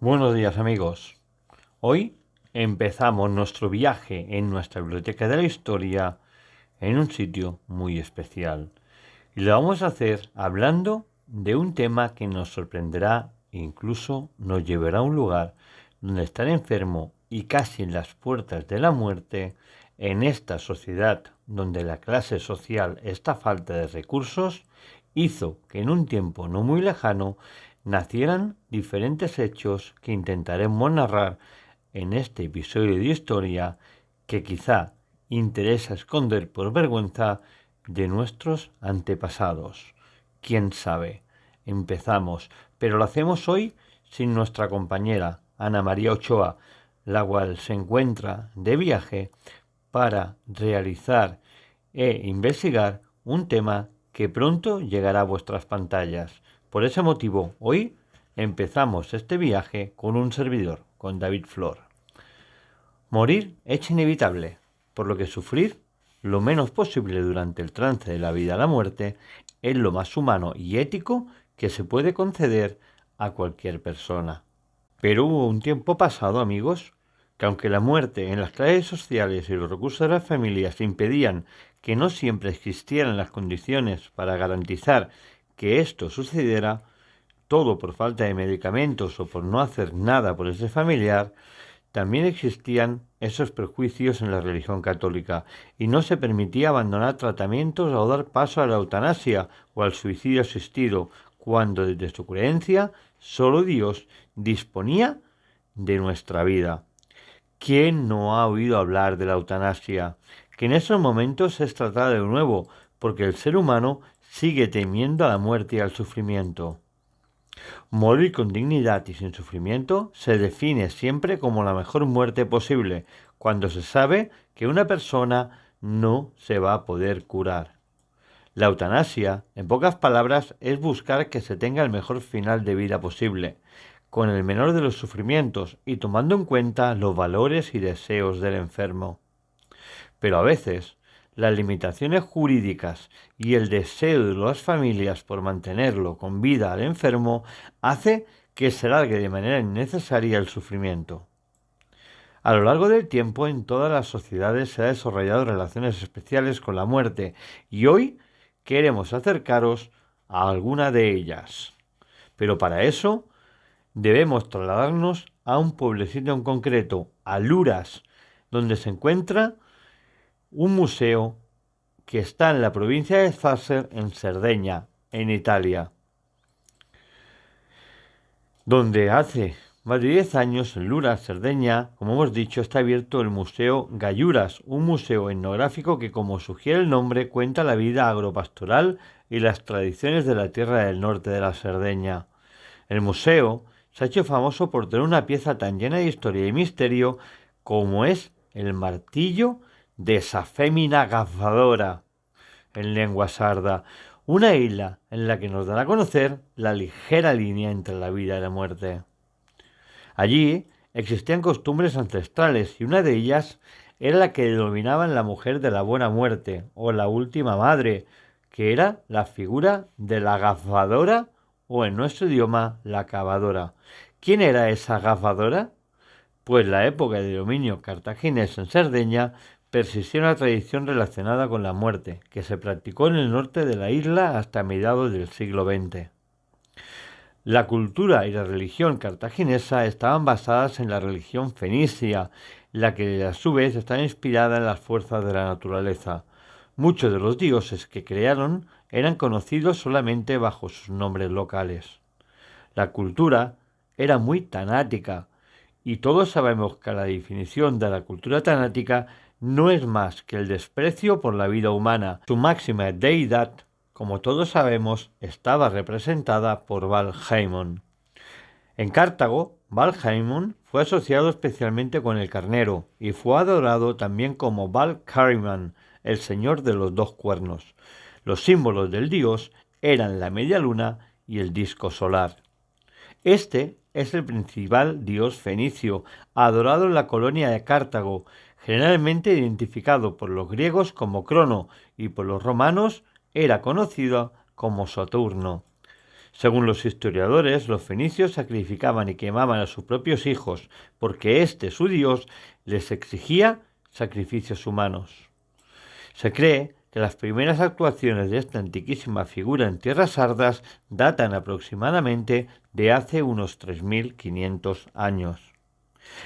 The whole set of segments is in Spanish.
Buenos días amigos. Hoy empezamos nuestro viaje en nuestra biblioteca de la historia en un sitio muy especial. Y lo vamos a hacer hablando de un tema que nos sorprenderá e incluso nos llevará a un lugar donde estar enfermo y casi en las puertas de la muerte, en esta sociedad donde la clase social está a falta de recursos, hizo que en un tiempo no muy lejano nacieran diferentes hechos que intentaremos narrar en este episodio de historia que quizá interesa esconder por vergüenza de nuestros antepasados. ¿Quién sabe? Empezamos, pero lo hacemos hoy sin nuestra compañera Ana María Ochoa, la cual se encuentra de viaje para realizar e investigar un tema que pronto llegará a vuestras pantallas. Por ese motivo, hoy empezamos este viaje con un servidor, con David Flor. Morir es inevitable, por lo que sufrir lo menos posible durante el trance de la vida a la muerte es lo más humano y ético que se puede conceder a cualquier persona. Pero hubo un tiempo pasado, amigos, que aunque la muerte en las clases sociales y los recursos de las familias impedían que no siempre existieran las condiciones para garantizar que esto sucediera, todo por falta de medicamentos o por no hacer nada por ese familiar, también existían esos prejuicios en la religión católica y no se permitía abandonar tratamientos o dar paso a la eutanasia o al suicidio asistido, cuando desde su creencia solo Dios disponía de nuestra vida. ¿Quién no ha oído hablar de la eutanasia? Que en esos momentos es tratada de nuevo, porque el ser humano sigue temiendo a la muerte y al sufrimiento. Morir con dignidad y sin sufrimiento se define siempre como la mejor muerte posible, cuando se sabe que una persona no se va a poder curar. La eutanasia, en pocas palabras, es buscar que se tenga el mejor final de vida posible, con el menor de los sufrimientos y tomando en cuenta los valores y deseos del enfermo. Pero a veces, las limitaciones jurídicas y el deseo de las familias por mantenerlo con vida al enfermo hace que se alargue de manera innecesaria el sufrimiento. A lo largo del tiempo, en todas las sociedades se han desarrollado relaciones especiales con la muerte y hoy queremos acercaros a alguna de ellas. Pero para eso debemos trasladarnos a un pueblecito en concreto, a Luras, donde se encuentra un museo que está en la provincia de Sàsser, en Cerdeña, en Italia, donde hace más de 10 años, en Luras, Cerdeña, como hemos dicho, está abierto el Museo Galluras, un museo etnográfico que, como sugiere el nombre, cuenta la vida agropastoral y las tradiciones de la tierra del norte de la Cerdeña. El museo se ha hecho famoso por tener una pieza tan llena de historia y misterio como es el martillo de esa fémina gafadora, en lengua sarda, una isla en la que nos dará a conocer la ligera línea entre la vida y la muerte. Allí existían costumbres ancestrales y una de ellas era la que denominaban la mujer de la buena muerte o la última madre, que era la figura de la gafadora o en nuestro idioma la cavadora. ¿Quién era esa gafadora? Pues la época de dominio cartaginés en Cerdeña persistió una tradición relacionada con la muerte, que se practicó en el norte de la isla hasta mediados del siglo XX. La cultura y la religión cartaginesa estaban basadas en la religión fenicia, la que a su vez está inspirada en las fuerzas de la naturaleza. Muchos de los dioses que crearon eran conocidos solamente bajo sus nombres locales. La cultura era muy tanática, y todos sabemos que la definición de la cultura tanática no es más que el desprecio por la vida humana. Su máxima deidad, como todos sabemos, estaba representada por Valhaimon. En Cartago, Valhaimon fue asociado especialmente con el carnero y fue adorado también como Val-Kariman, el señor de los dos cuernos. Los símbolos del dios eran la media luna y el disco solar. Este es el principal dios fenicio, adorado en la colonia de Cartago, generalmente identificado por los griegos como Crono y por los romanos era conocido como Saturno. Según los historiadores, los fenicios sacrificaban y quemaban a sus propios hijos porque su dios, les exigía sacrificios humanos. Se cree que las primeras actuaciones de esta antiquísima figura en tierras sardas datan aproximadamente de hace unos 3500 años.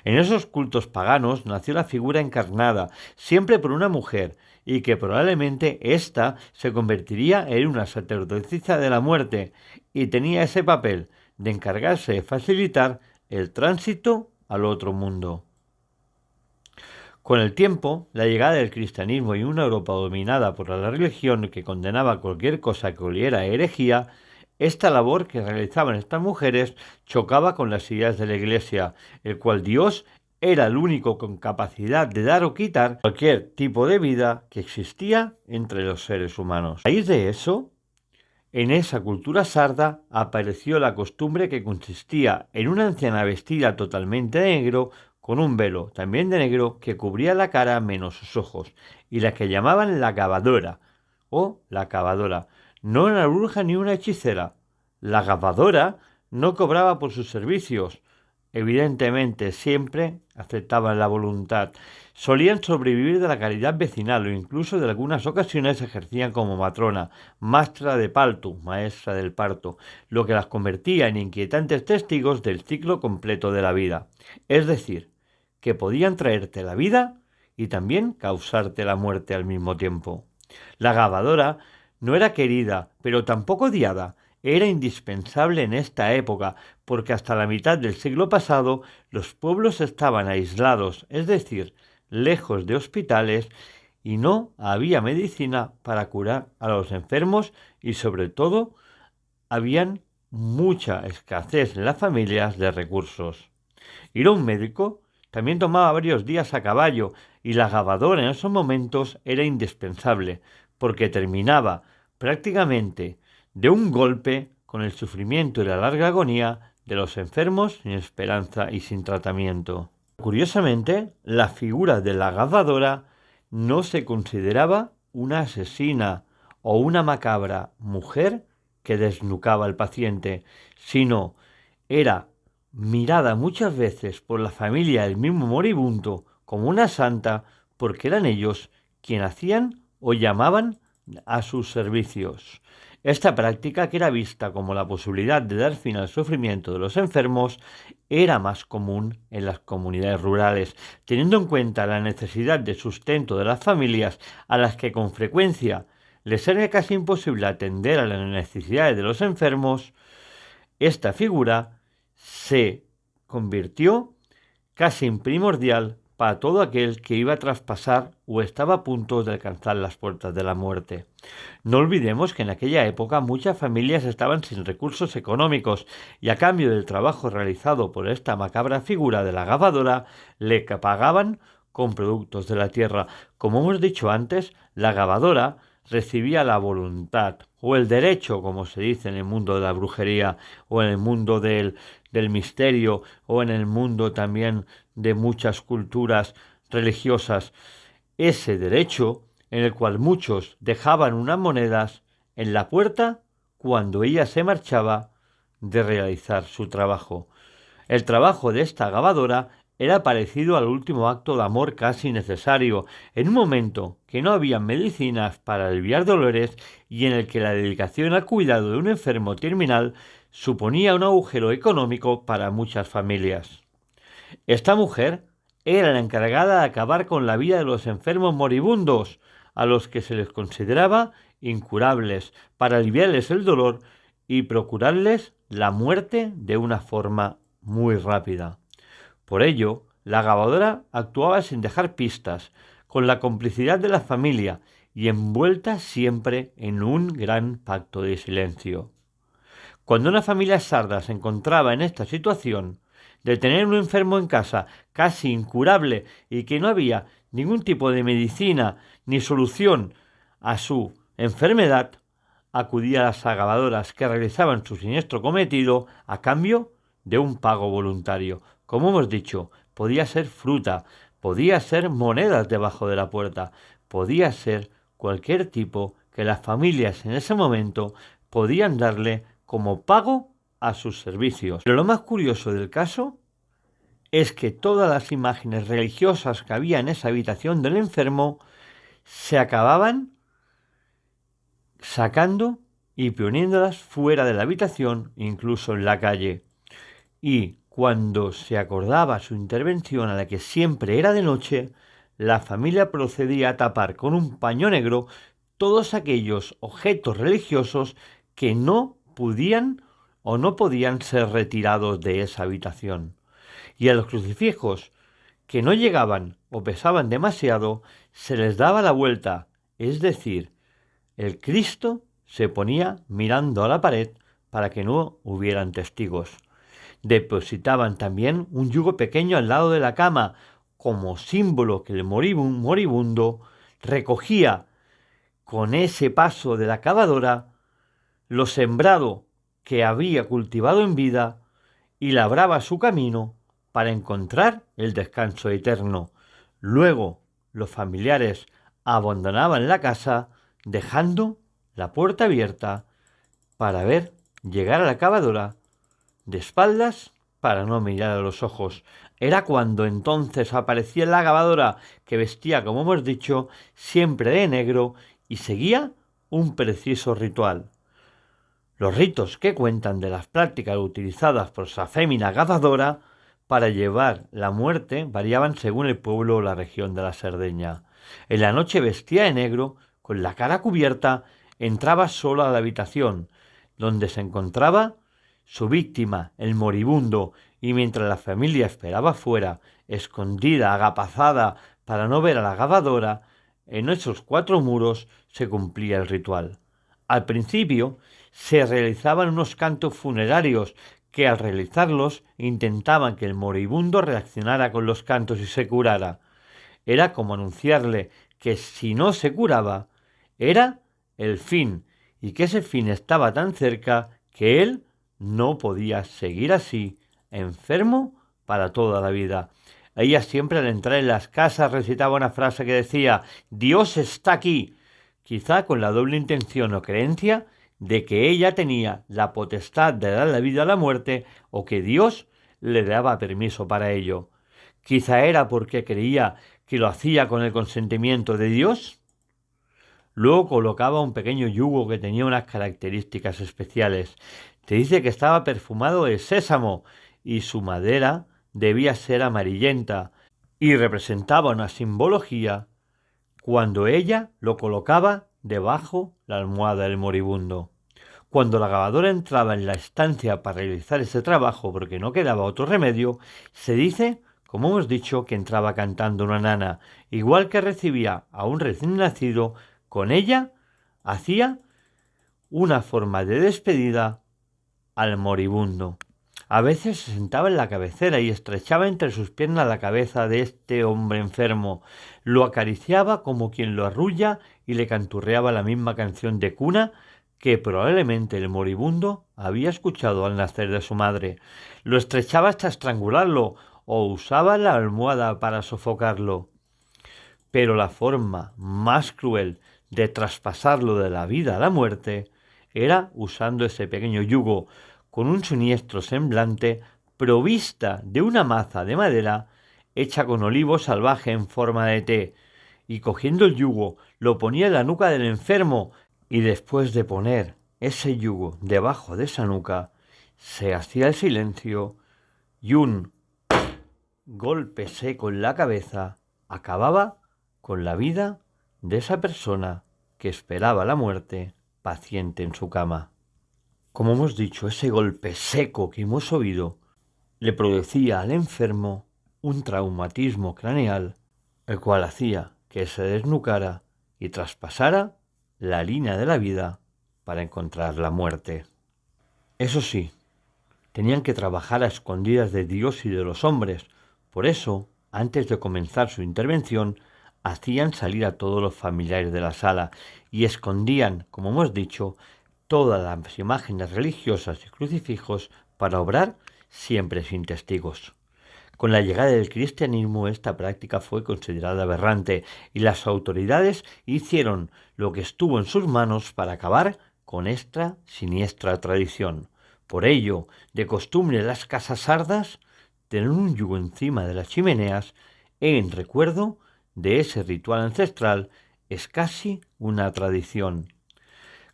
En esos cultos paganos nació la figura encarnada, siempre por una mujer, y que probablemente ésta se convertiría en una sacerdotisa de la muerte, y tenía ese papel de encargarse de facilitar el tránsito al otro mundo. Con el tiempo, la llegada del cristianismo y una Europa dominada por la religión que condenaba cualquier cosa que oliera a herejía, esta labor que realizaban estas mujeres chocaba con las ideas de la Iglesia, el cual Dios era el único con capacidad de dar o quitar cualquier tipo de vida que existía entre los seres humanos. A raíz de eso, en esa cultura sarda apareció la costumbre que consistía en una anciana vestida totalmente de negro, con un velo también de negro que cubría la cara menos sus ojos, y la que llamaban la cavadora o la cavadora. No una bruja ni una hechicera. La cavadora no cobraba por sus servicios. Evidentemente siempre aceptaban la voluntad. Solían sobrevivir de la caridad vecinal o incluso de algunas ocasiones ejercían como matrona, maestra de maestra del parto, lo que las convertía en inquietantes testigos del ciclo completo de la vida. Es decir, que podían traerte la vida y también causarte la muerte al mismo tiempo. La cavadora no era querida, pero tampoco odiada. Era indispensable en esta época, porque hasta la mitad del siglo pasado los pueblos estaban aislados, es decir, lejos de hospitales, y no había medicina para curar a los enfermos y sobre todo habían mucha escasez en las familias de recursos. Ir a un médico también tomaba varios días a caballo y la cavadora en esos momentos era indispensable, porque terminaba prácticamente de un golpe con el sufrimiento y la larga agonía de los enfermos sin esperanza y sin tratamiento. Curiosamente, la figura de la cavadora no se consideraba una asesina o una macabra mujer que desnucaba al paciente, sino era mirada muchas veces por la familia del mismo moribundo como una santa, porque eran ellos quienes hacían o llamaban a sus servicios. Esta práctica, que era vista como la posibilidad de dar fin al sufrimiento de los enfermos, era más común en las comunidades rurales, teniendo en cuenta la necesidad de sustento de las familias a las que con frecuencia les era casi imposible atender a las necesidades de los enfermos. Esta figura se convirtió casi en primordial para todo aquel que iba a traspasar o estaba a punto de alcanzar las puertas de la muerte. No olvidemos que en aquella época muchas familias estaban sin recursos económicos y a cambio del trabajo realizado por esta macabra figura de la cavadora le pagaban con productos de la tierra. Como hemos dicho antes, la cavadora recibía la voluntad o el derecho, como se dice en el mundo de la brujería o en el mundo del misterio o en el mundo también de muchas culturas religiosas, ese derecho en el cual muchos dejaban unas monedas en la puerta cuando ella se marchaba de realizar su trabajo. El trabajo de esta cavadora era parecido al último acto de amor casi necesario, en un momento que no había medicinas para aliviar dolores y en el que la dedicación al cuidado de un enfermo terminal suponía un agujero económico para muchas familias. Esta mujer era la encargada de acabar con la vida de los enfermos moribundos, a los que se les consideraba incurables, para aliviarles el dolor y procurarles la muerte de una forma muy rápida. Por ello, la cavadora actuaba sin dejar pistas, con la complicidad de la familia y envuelta siempre en un gran pacto de silencio. Cuando una familia sarda se encontraba en esta situación, de tener un enfermo en casa casi incurable y que no había ningún tipo de medicina ni solución a su enfermedad, acudía a las cavadoras que realizaban su siniestro cometido a cambio de un pago voluntario. Como hemos dicho, podía ser fruta, podía ser monedas debajo de la puerta, podía ser cualquier tipo que las familias en ese momento podían darle como pago a sus servicios. Pero lo más curioso del caso es que todas las imágenes religiosas que había en esa habitación del enfermo se acababan sacando y poniéndolas fuera de la habitación, incluso en la calle. Y cuando se acordaba su intervención, a la que siempre era de noche, la familia procedía a tapar con un paño negro todos aquellos objetos religiosos que no podían ser retirados de esa habitación. Y a los crucifijos que no llegaban o pesaban demasiado, se les daba la vuelta, es decir, el Cristo se ponía mirando a la pared para que no hubieran testigos. Depositaban también un yugo pequeño al lado de la cama, como símbolo que el moribundo recogía con ese paso de la cavadora lo sembrado que había cultivado en vida y labraba su camino para encontrar el descanso eterno. Luego los familiares abandonaban la casa dejando la puerta abierta para ver llegar a la cavadora de espaldas para no mirar a los ojos. Era cuando entonces aparecía la cavadora, que vestía, como hemos dicho, siempre de negro y seguía un preciso ritual. Los ritos que cuentan de las prácticas utilizadas por esa fémina cavadora para llevar la muerte variaban según el pueblo o la región de la Cerdeña. En la noche vestía de negro, con la cara cubierta, entraba sola a la habitación, donde se encontraba su víctima, el moribundo, y mientras la familia esperaba fuera, escondida, agapazada, para no ver a la cavadora, en esos 4 muros se cumplía el ritual. Al principio se realizaban unos cantos funerarios que al realizarlos intentaban que el moribundo reaccionara con los cantos y se curara. Era como anunciarle que si no se curaba, era el fin, y que ese fin estaba tan cerca que él no podía seguir así, enfermo para toda la vida. Ella siempre al entrar en las casas recitaba una frase que decía: Dios está aquí, quizá con la doble intención o creencia de que ella tenía la potestad de dar la vida a la muerte o que Dios le daba permiso para ello. Quizá era porque creía que lo hacía con el consentimiento de Dios. Luego colocaba un pequeño yugo que tenía unas características especiales. Se dice que estaba perfumado de sésamo y su madera debía ser amarillenta y representaba una simbología cuando ella lo colocaba debajo la almohada del moribundo. Cuando la cavadora entraba en la estancia para realizar ese trabajo porque no quedaba otro remedio, se dice, como hemos dicho, que entraba cantando una nana, igual que recibía a un recién nacido, con ella hacía una forma de despedida al moribundo. A veces se sentaba en la cabecera y estrechaba entre sus piernas la cabeza de este hombre enfermo, lo acariciaba como quien lo arrulla y le canturreaba la misma canción de cuna que probablemente el moribundo había escuchado al nacer de su madre. Lo estrechaba hasta estrangularlo o usaba la almohada para sofocarlo. Pero la forma más cruel de traspasarlo de la vida a la muerte era usando ese pequeño yugo con un siniestro semblante provista de una maza de madera hecha con olivo salvaje en forma de té, y cogiendo el yugo lo ponía en la nuca del enfermo, y después de poner ese yugo debajo de esa nuca, se hacía el silencio y un golpe seco en la cabeza acababa con la vida de esa persona que esperaba la muerte paciente en su cama. Como hemos dicho, ese golpe seco que hemos oído le producía al enfermo un traumatismo craneal, el cual hacía que se desnucara y traspasara la línea de la vida para encontrar la muerte. Eso sí, tenían que trabajar a escondidas de Dios y de los hombres. Por eso, antes de comenzar su intervención, hacían salir a todos los familiares de la sala y escondían, como hemos dicho, todas las imágenes religiosas y crucifijos para obrar siempre sin testigos. Con la llegada del cristianismo esta práctica fue considerada aberrante y las autoridades hicieron lo que estuvo en sus manos para acabar con esta siniestra tradición. Por ello, de costumbre las casas sardas tienen un yugo encima de las chimeneas en recuerdo de ese ritual ancestral. Es casi una tradición.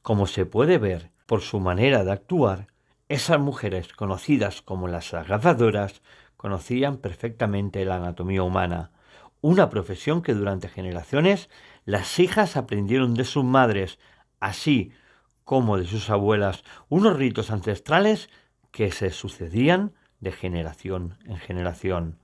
Como se puede ver por su manera de actuar, esas mujeres conocidas como las agazadoras conocían perfectamente la anatomía humana, una profesión que durante generaciones las hijas aprendieron de sus madres, así como de sus abuelas, unos ritos ancestrales que se sucedían de generación en generación.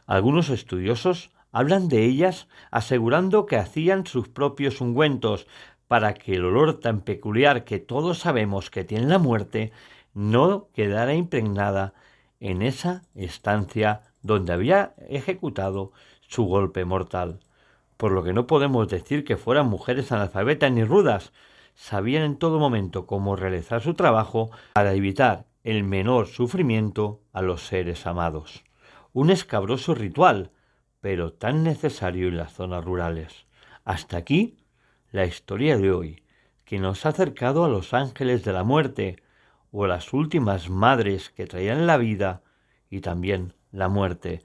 Algunos estudiosos hablan de ellas asegurando que hacían sus propios ungüentos para que el olor tan peculiar que todos sabemos que tiene la muerte no quedara impregnada en esa estancia donde había ejecutado su golpe mortal. Por lo que no podemos decir que fueran mujeres analfabetas ni rudas. Sabían en todo momento cómo realizar su trabajo para evitar el menor sufrimiento a los seres amados. Un escabroso ritual, pero tan necesario en las zonas rurales. Hasta aquí la historia de hoy, que nos ha acercado a los ángeles de la muerte, o a las últimas madres que traían la vida y también la muerte.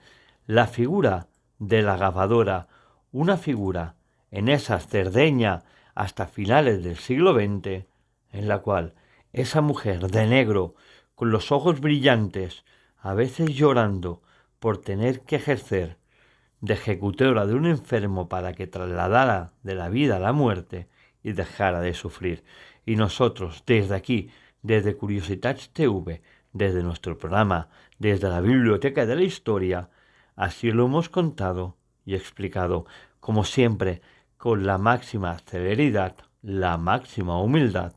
La figura de la gabadora, una figura en esa Cerdeña hasta finales del siglo XX, en la cual esa mujer de negro, con los ojos brillantes, a veces llorando por tener que ejercer de ejecutora de un enfermo para que trasladara de la vida a la muerte y dejara de sufrir. Y nosotros, desde aquí, desde Curiositats TV, desde nuestro programa, desde la Biblioteca de la Historia, así lo hemos contado y explicado, como siempre, con la máxima celeridad, la máxima humildad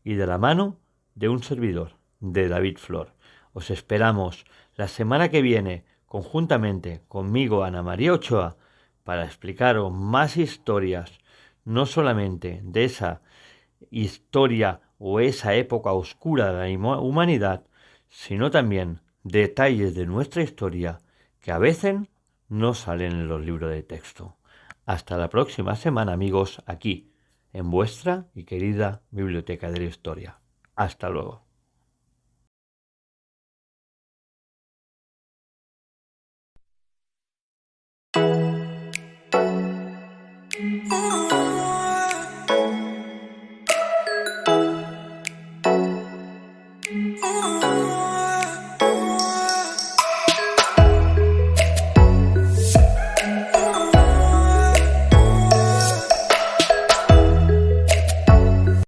y de la mano de un servidor, de David Flor. Os esperamos la semana que viene, conjuntamente conmigo, Ana María Ochoa, para explicaros más historias, no solamente de esa historia o esa época oscura de la humanidad, sino también detalles de nuestra historia que a veces no salen en los libros de texto. Hasta la próxima semana, amigos, aquí, en vuestra y querida Biblioteca de la Historia. Hasta luego.